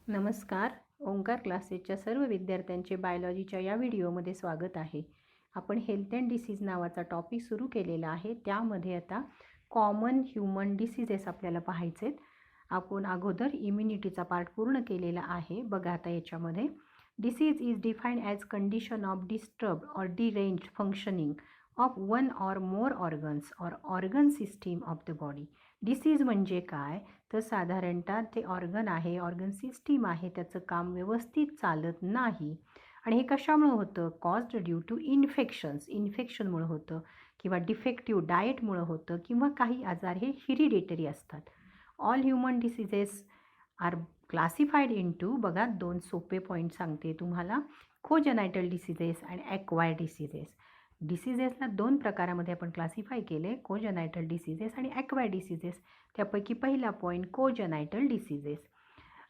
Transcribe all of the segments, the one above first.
नमस्कार. ओंकार क्लासेसच्या सर्व विद्यार्थ्यांचे बायोलॉजीच्या या व्हिडिओमध्ये स्वागत आहे. आपण हेल्थ अँड डिसीज नावाचा टॉपिक सुरू केलेला आहे. त्यामध्ये आता कॉमन ह्यूमन डिसीजेस आपल्याला पाहायचे आहेत. आपण अगोदर इम्युनिटीचा पार्ट पूर्ण केलेला आहे. बघा आता याच्यामध्ये disease is defined as condition of disturb or deranged functioning of one or more organs or organ system of the body. Disease म्हणजे काय, तर साधारणतः ते ऑर्गन आहे, ऑर्गन सिस्टीम आहे, त्याचं काम व्यवस्थित चालत नाही. आणि हे कशामुळं होतं? कॉज्ड ड्यू टू इन्फेक्शनमुळं होतं, किंवा डिफेक्टिव्ह डाएटमुळं होतं, किंवा काही आजार हे हेरिडिटरी असतात. All human diseases are classified into, बघा 2 सोपे पॉईंट सांगते तुम्हाला, कोजेनायटल डिसीजेस आणि ॲक्वायर्ड डिसीजेस. डिसीजेसला 2 प्रकारामध्ये आपण क्लासिफाय केले, कोजेनायटल डिसीजेस आणि ॲक्वायर्ड डिसीजेस. त्यापैकी पहिला point, congenital diseases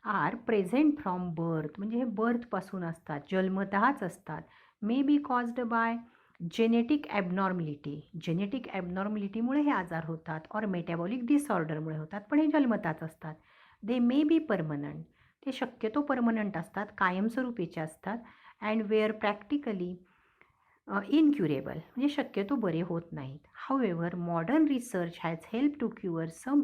are present from birth, म्हणजे हे बर्थपासून असतात, जन्मतःच असतात. May be caused by genetic ॲबनॉर्मॅलिटीमुळे हे आजार होतात, ऑर मेटाबॉलिक डिसऑर्डरमुळे होतात, पण हे जन्मतःच असतात. दे मे बी परमनंट, ते शक्यतो परमनंट असतात, कायमस्वरूपीचे असतात. अँड वेअर प्रॅक्टिकली इनक्युरेबल, म्हणजे शक्यतो बरे होत नाहीत. However modern research has help to cure some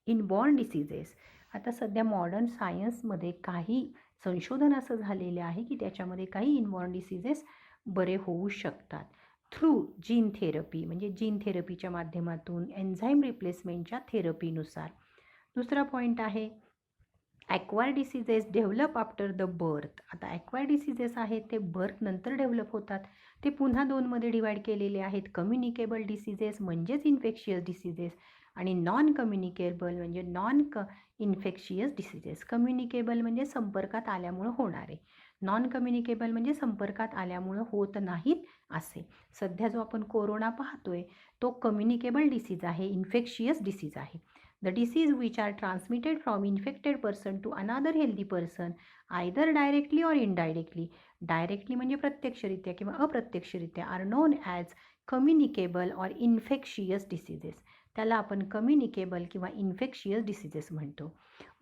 inborn diseases. आता सध्या मॉडर्न सायन्समध्ये काही संशोधन असं झालेलं आहे की त्याच्यामध्ये काही इनबॉर्न डिसीजेस बरे होऊ शकतात थ्रू जीन थेरपी, म्हणजे जीन थेरपीच्या माध्यमातून, एन्झाईम रिप्लेसमेंटच्या थेरपीनुसार. दुसरा पॉईंट आहे acquired diseases develop after the birth. आता ॲक्वायर्ड डिसीजेस आहेत ते बर्थ नंतर डेव्हलप होतात. ते पुन्हा 2मध्ये डिवाईड केलेले आहेत. कम्युनिकेबल डिसीजेस म्हणजेच इन्फेक्शियस डिसीजेस, आणि नॉन कम्युनिकेबल म्हणजे इन्फेक्शियस डिसीजेस. कम्युनिकेबल म्हणजे संपर्कात आल्यामुळं होणारे, नॉन कम्युनिकेबल म्हणजे संपर्कात आल्यामुळं होत नाहीत असे. सध्या जो आपण कोरोना पाहतोय तो कम्युनिकेबल डिसीज आहे, इन्फेक्शियस डिसीज आहे. The disease which are transmitted from infected person to another healthy person either directly or indirectly, directly म्हणजे प्रत्यक्षरित्या किंवा अप्रत्यक्षरित्या, are known as communicable or infectious diseases. त्याला आपण कम्युनिकेबल किंवा इन्फेक्शियस डिसीजेस म्हणतो.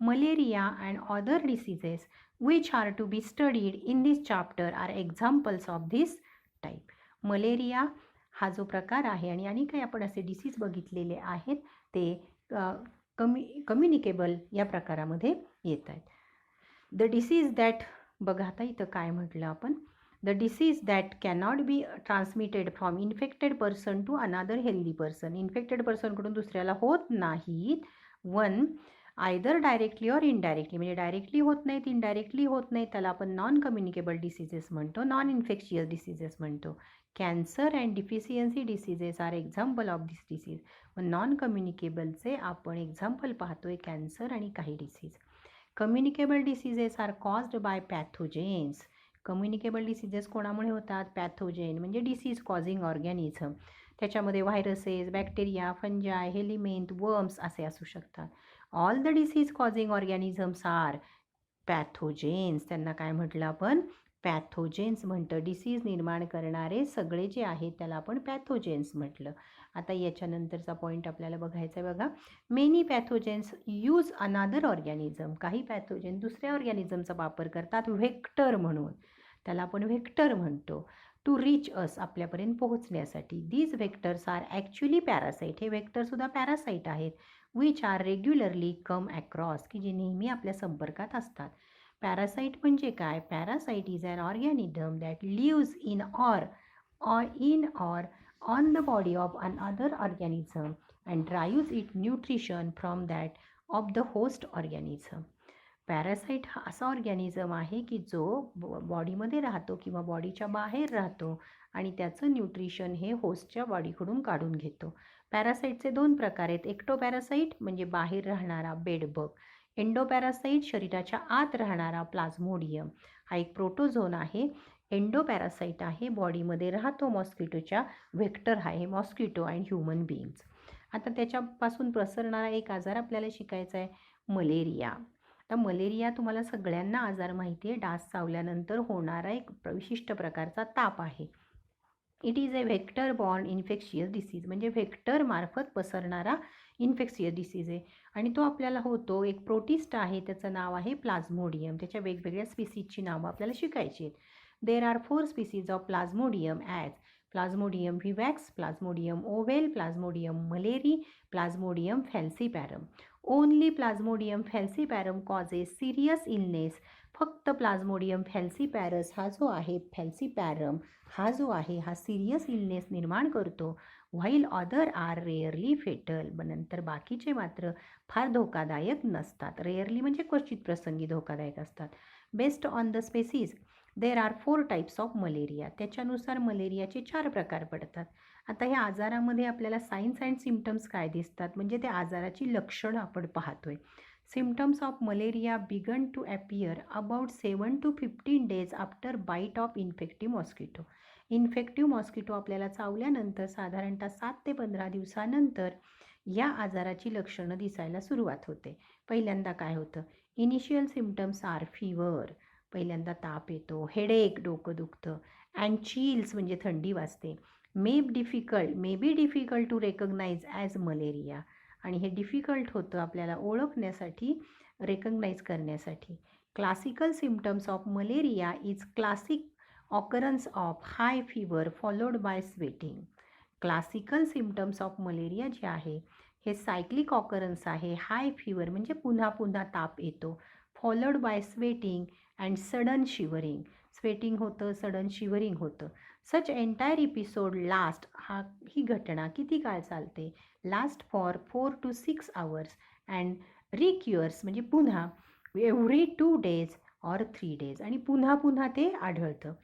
Malaria and other diseases which are to be studied in this chapter are examples of this type. Malaria हा जो प्रकार आहे, आणि काही आपण असे डिसीज बघितलेले आहेत, ते कम्युनिकेबल या प्रकारामध्ये येत आहेत. द डिसीज दॅट, बघा आता इथं काय म्हटलं आपण, the disease that cannot be transmitted from infected person to another healthy person. Infected पर्सनकडून दुसऱ्याला होत नाहीत. One, either directly or indirectly, म्हणजे डायरेक्टली होत नाहीत, इनडायरेक्टली होत नाहीत, त्याला आपण नॉन कम्युनिकेबल डिसीजेस म्हणतो, नॉन इन्फेक्शियस डिसीजेस म्हणतो. Cancer and deficiency diseases are example of this disease. Non कम्युनिकेबलचे आपण एक्झाम्पल पाहतोय, कॅन्सर आणि काही disease. Communicable diseases are caused by pathogens. Communicable diseases कोणामुळे होतात? पॅथोजेन म्हणजे डिसीज कॉझिंग ऑर्गॅनिझम. त्याच्यामध्ये viruses, bacteria, fungi, helminth, worms असे असू शकतात. All the disease causing organisms are pathogens. त्यांना काय म्हटलं आपण? पॅथोजेन्स म्हणतं. डिसीज निर्माण करणारे सगळे जे आहेत त्याला आपण पॅथोजेन्स म्हटलं. आता याच्यानंतरचा पॉईंट आपल्याला बघायचा आहे. बघा, मेनी पॅथोजेन्स यूज अनादर ऑर्गॅनिझम. काही पॅथोजेन दुसऱ्या ऑर्गॅनिझमचा वापर करतात व्हेक्टर म्हणून, त्याला आपण व्हेक्टर म्हणतो. टू रीच अस, आपल्यापर्यंत पोहोचण्यासाठी. These vectors are actually parasite. हे व्हेक्टरसुद्धा पॅरासाईट आहेत. Which are regularly come across, की जे नेहमी आपल्या संपर्कात असतात. पॅरासाईट म्हणजे काय? Parasite is an organism that lives in or on the body of another organism and derives its nutrition from that of the host organism. Parasite हा असा ऑर्गॅनिझम आहे की जो बॉडीमध्ये राहतो किंवा बॉडीच्या बाहेर राहतो आणि त्याचं न्यूट्रिशन हे होस्टच्या बॉडीकडून काढून घेतो. पॅरासाईटचे 2 प्रकार आहेत. एक्टोपॅरासाईट म्हणजे बाहेर राहणारा बेडबग. एंडोपॅरासाईट शरीराच्या आत राहणारा प्लाझ्मोडियम. हा एक प्रोटोझोन आहे. एंडोपॅरासाईट आहे, बॉडीमध्ये राहतो, मॉस्किटोच्या व्हेक्टर आहे, मॉस्किटो अँड ह्युमन बीइंग्स. आता त्याच्यापासून प्रसरणारा एक आजार आपल्याला शिकायचा आहे, मलेरिया. आता मलेरिया तुम्हाला सगळ्यांना आजार माहिती आहे, डास चावल्यानंतर होणारा एक विशिष्ट प्रकारचा ताप आहे. It is a vector born infectious disease, म्हणजे व्हेक्टर मार्फत पसरणारा इन्फेक्शियस डिसीज आहे आणि तो आपल्याला होतो. एक प्रोटिस्ट आहे, त्याचं नाव आहे प्लाझ्मोडियम. त्याच्या वेगवेगळ्या स्पीसीजची नावं आपल्याला शिकायची आहेत. There are 4 species of Plasmodium as Plasmodium vivax, Plasmodium ovale, Plasmodium malariae, Plasmodium falciparum. Only Plasmodium falciparum causes serious illness. फक्त प्लाझ्मोडियम फॅल्सीपॅरस हा जो आहे हा सिरियस इलनेस निर्माण करतो. While other are rarely fatal. नंतर बाकीचे मात्र फार धोकादायक नसतात. रेअरली म्हणजे क्वचित प्रसंगी धोकादायक असतात. Based on the species there are 4 types of malaria. त्याच्यानुसार मलेरियाचे 4 प्रकार पडतात. आता ह्या आजारामध्ये आपल्याला साईन्स अँड सिम्पटम्स काय दिसतात, म्हणजे त्या आजाराची लक्षणं आपण पाहतोय. Symptoms of malaria began to appear about 7 to 15 days after bite of infective mosquito. Infective mosquito आपल्याला चावल्यानंतर साधारणतः 7 ते 15 दिवसानंतर या आजाराची लक्षणं दिसायला सुरुवात होते. पहिल्यांदा काय होतं, इनिशियल सिम्पटम्स आर फीवर, पहिल्यांदा ताप येतो, हेडेक डोकं दुखतं, अँड चिल्स म्हणजे थंडी वाजते. May be difficult to recognise as malaria, आणि हे डिफिकल्ट होतं आपल्याला ओळखण्यासाठी, रेकग्नाइज करण्यासाठी. Classical symptoms of malaria is classic occurrence of high fever followed by sweating. Classical symptoms of malaria जे आहे हे सायक्लिक ऑकरन्स आहे. हाय फीवर म्हणजे पुन्हा पुन्हा ताप येतो, followed by sweating and sudden shivering. Sweating होतं, सडन शिवरिंग होतं. सच एंटायर एपिसोड लास्ट, ही घटना किती काळ चालते, last for 4 to 6 hours and recurs म्हणजे पुन्हा एव्हरी 2 days or 3 days, आणि पुन्हा पुन्हा ते आढळतं.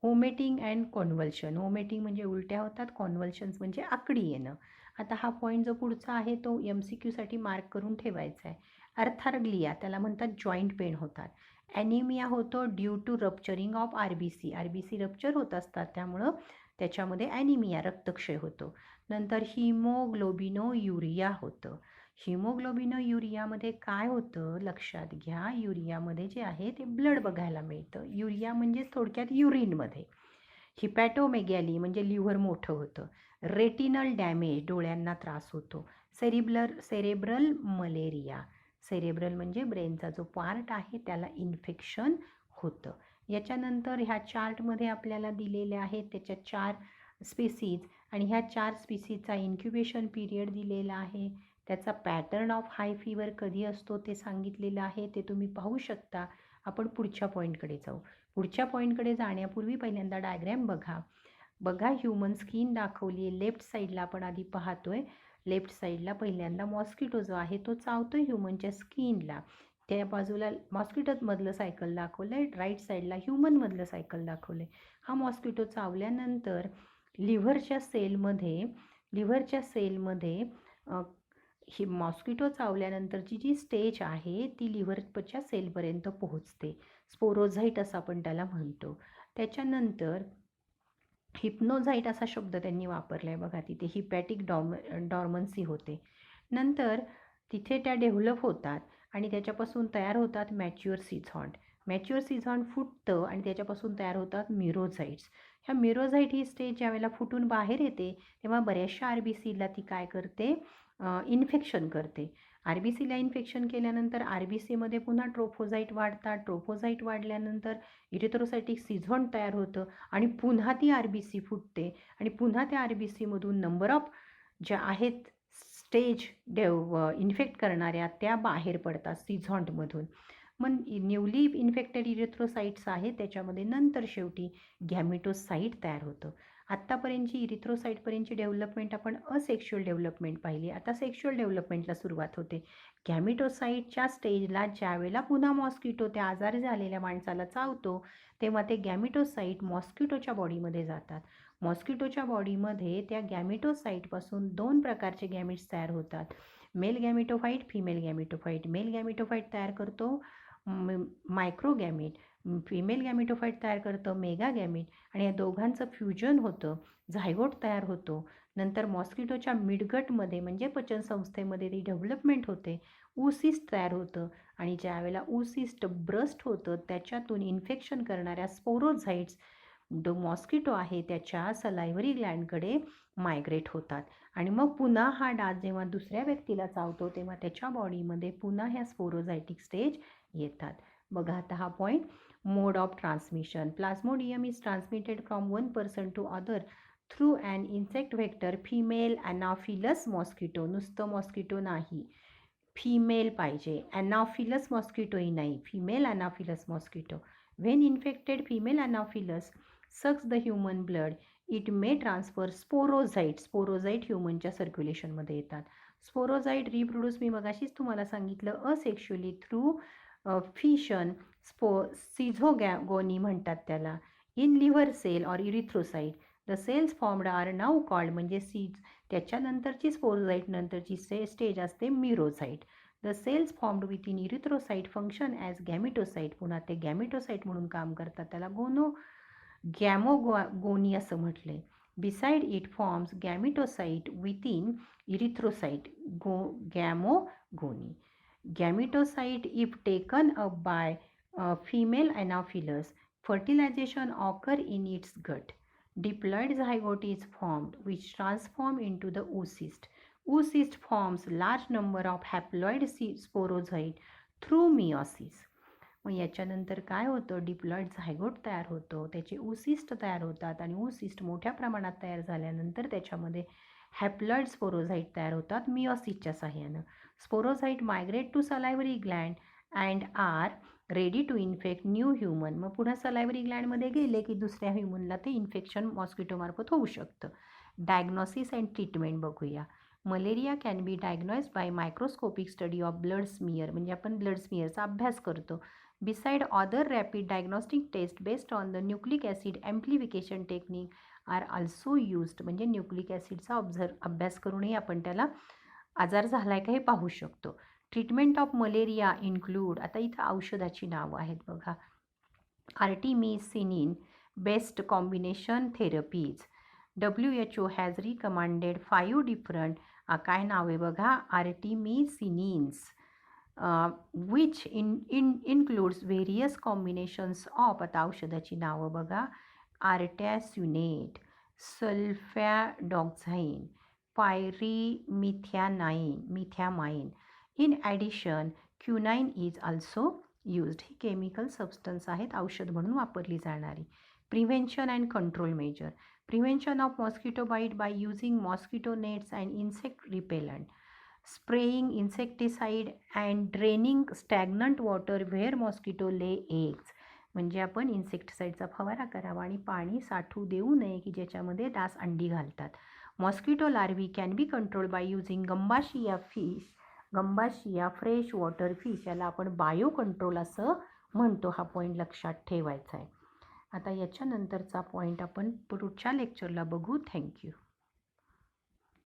Vomiting and कॉन्व्हल्शन. व्हॉमिटिंग म्हणजे उलट्या होतात, कॉन्व्हल्शन्स म्हणजे आकडी येणं. आता हा पॉईंट जो पुढचा आहे तो MCQसाठी मार्क करून ठेवायचा आहे. अर्थार्ग्लिया, त्याला म्हणतात जॉईंट पेन होतात. ॲनिमिया होतो due to rupturing of RBC. RBC rupture होत असतात, त्यामुळं त्याच्यामध्ये ॲनिमिया, रक्तक्षय होतो. नंतर हिमोग्लोबिनोयुरिया होतं. हिमोग्लोबिनोयुरियामध्ये काय होतं लक्षात घ्या, युरियामध्ये जे आहे ते ब्लड बघायला मिळतं. युरिया म्हणजे थोडक्यात युरिनमध्ये. हिपॅटोमेगॅली म्हणजे लिव्हर मोठं होतं. रेटिनल डॅमेज, डोळ्यांना त्रास होतो. सेरेब्रल मलेरिया, सेरेब्रल म्हणजे ब्रेनचा जो पार्ट आहे त्याला इन्फेक्शन होतं. याच्यानंतर ह्या चार्टमध्ये आपल्याला दिलेले आहेत त्याच्या 4 स्पीसीज, आणि ह्या 4 स्पीसीजचा इन्क्युबेशन पिरियड दिलेला आहे. त्याचा पॅटर्न ऑफ हाय फीवर कधी असतो ते सांगितलेलं आहे, ते तुम्ही पाहू शकता. आपण पुढच्या पॉईंटकडे जाऊ. पुढच्या पॉईंटकडे जाण्यापूर्वी पहिल्यांदा डायग्रॅम बघा. ह्युमन स्किन दाखवली आहे. लेफ्ट साईडला आपण आधी पाहतोय. लेफ्ट साईडला पहिल्यांदा मॉस्किटो जो आहे तो चावतोय ह्युमनच्या स्किनला. त्या बाजूला मॉस्किटोमधलं सायकल दाखवलं आहे, राईट साईडला ह्युमनमधलं सायकल दाखवलं आहे. हा मॉस्किटो चावल्यानंतर लिव्हरच्या सेलमध्ये ही मॉस्किटो चावल्यानंतरची जी स्टेज आहे ती लिव्हरच्या सेलपर्यंत पोहोचते. स्पोरोझाईट असं आपण त्याला म्हणतो. त्याच्यानंतर हिप्नोझाईट असा शब्द त्यांनी वापरला आहे बघा, तिथे हिपॅटिक डॉर्मन्सी होते. नंतर तिथे त्या डेव्हलप होतात आणि त्याच्यापासून तयार होतात मॅच्युअर सिझॉन्ट. मॅच्युअर सिझॉन्ट फुटतं आणि त्याच्यापासून तयार होतात मिरोझाईट्स. ह्या मिरोझाईट ही स्टेज ज्यावेळेला फुटून बाहेर येते तेव्हा बऱ्याचशा RBCला ती काय करते, इन्फेक्शन करते. RBCला इन्फेक्शन केल्यानंतर RBCमध्ये पुन्हा ट्रोफोझाईट वाढतात. ट्रोफोझाईट वाढल्यानंतर इरिथ्रोसायटिक सिझॉन्ट तयार होतं आणि पुन्हा ती RBC फुटते आणि पुन्हा त्या RBCमधून नंबर ऑफ ज्या आहेत स्टेज इन्फेक्ट करणाऱ्या त्या बाहेर पडतात सिझॉन्टमधून. मग न्यूली इन्फेक्टेड इरिथ्रोसाईट्स आहेत त्याच्यामध्ये नंतर शेवटी गॅमेटोसाईट तयार होतं. आत्तापर्यंतची इरिथ्रोसाईटपर्यंतची डेव्हलपमेंट आपण असेक्शुअल डेव्हलपमेंट पाहिली. आता सेक्शुअल डेव्हलपमेंटला सुरुवात होते. गॅमेटोसाईटच्या स्टेजला ज्यावेळेला पुन्हा मॉस्किटो त्या आजारी झालेल्या माणसाला चावतो तेव्हा ते गॅमेटोसाईट मॉस्किटोच्या बॉडीमध्ये जातात. मॉस्किटोच्या बॉडीमध्ये त्या गॅमेटोसाईटपासून 2 प्रकारचे गॅमेट्स तयार होतात, मेल गॅमेटोफाईट, फिमेल गॅमेटोफाईट. मेल गॅमेटोफाईट तयार करतो मायक्रोगॅमेट, फिमेल गॅमेटोफाईट तयार करतं मेगागॅमेट, आणि या दोघांचं फ्युजन होतं, झायगोट तयार होतो. नंतर मॉस्किटोच्या मिडगटमध्ये म्हणजे पचनसंस्थेमध्ये ती डेव्हलपमेंट होते, ऊसिस्ट तयार होतं, आणि ज्यावेळेला ऊसिस्ट ब्रस्ट होतं त्याच्यातून इन्फेक्शन करणाऱ्या स्पोरोझाईट्स जो मॉस्किटो आहे त्याच्या सलायव्हरी ग्लँडकडे मायग्रेट होतात आणि मग पुन्हा हा डास जेव्हा दुसऱ्या व्यक्तीला चावतो तेव्हा त्याच्या बॉडीमध्ये पुन्हा ह्या स्पोरोझायटिक स्टेज येतात. बघा आता हा point. Mode of transmission. Plasmodium is transmitted from one person to other through an insect vector female Anopheles mosquito. नुसतं मॉस्किटो नाही, फिमेल पाहिजे. अनाफिलस मॉस्किटोही नाही, female Anopheles mosquito. When infected female Anopheles sucks the human blood it may transfer sporozoite. Sporozoite ह्युमनच्या सर्क्युलेशनमध्ये येतात. Sporozoite reproduce मी मगाशीच तुम्हाला सांगितलं असेक्शुअली थ्रू फिशन. सिझोगॅगोनी म्हणतात त्याला. In liver cell or erythrocyte the cells formed are now called. म्हणजे त्याच्यानंतरची स्पोरोझाईट नंतरची स्टेज असते merozoite. The cells formed within erythrocyte function as gametocyte. पुन्हा ते गॅमिटोसाईट म्हणून काम करतात. त्याला गॅमोगोनी असं म्हटलंय. Beside it forms gametocyte within erythrocyte. Gamogony. Gametocyte if taken up by female Anopheles, fertilization occur in its gut. Diploid zygote is formed which transform into the oocyst. Oocyst forms large number of haploid sporozoite through meiosis. मग याच्यानंतर काय होतं, diploid zygote तयार होतो, त्याचे oocyst तयार होतात आणि oocyst मोठ्या प्रमाणात तयार झाल्यानंतर त्याच्यामध्ये हॅप्लॉइड स्पोरोझाईट तयार होतात मिओसिसच्या साह्यानं. Sporozoite migrate to salivary gland and are ready to infect new human. मग पुन्हा सलायव्हरी ग्लँडमध्ये गेले की दुसऱ्या ह्युमनला ते इन्फेक्शन मॉस्किटोमार्फत होऊ शकतं. डायग्नोसिस अँड ट्रीटमेंट बघूया. Malaria can be diagnosed by microscopic study of blood smear. म्हणजे आपण ब्लड स्मिअरचा अभ्यास करतो. Beside other rapid diagnostic test based on the nucleic acid amplification technique are also used. म्हणजे न्यूक्लिक ॲसिडचा अभ्यास करूनही आपण त्याला आजार झाला आहे का हे पाहू शकतो. Treatment of malaria include. आता इथं औषधाची नावं आहेत बघा. Artemisinin best combination therapies. WHO has recommended 5 different. काय नाव आहे बघा, artemisinins which includes various combinations of. आता औषधाची नावं बघा. Artesunate, sulfadoxine, methamine. In addition, quinine is also used. ही केमिकल सबस्टन्स आहेत औषध म्हणून वापरली जाणारी. Prevention and control measure. Prevention of mosquito bite by using mosquito nets and insect repellent. Spraying insecticide and draining stagnant water where mosquito lay eggs. म्हणजे आपण इन्सेक्टिसाईडचा फवारा करावा आणि पाणी साठवू देऊ नये की ज्याच्यामध्ये डास अंडी घालतात. Mosquito larvae can be control by using Gambusia fresh water fish. याला आपण बायो कंट्रोल असं म्हणतो. हा पॉईंट लक्षात ठेवायचा आहे. आता याच्यानंतरचा पॉईंट आपण पुढच्या लेक्चरला बघू. थँक्यू.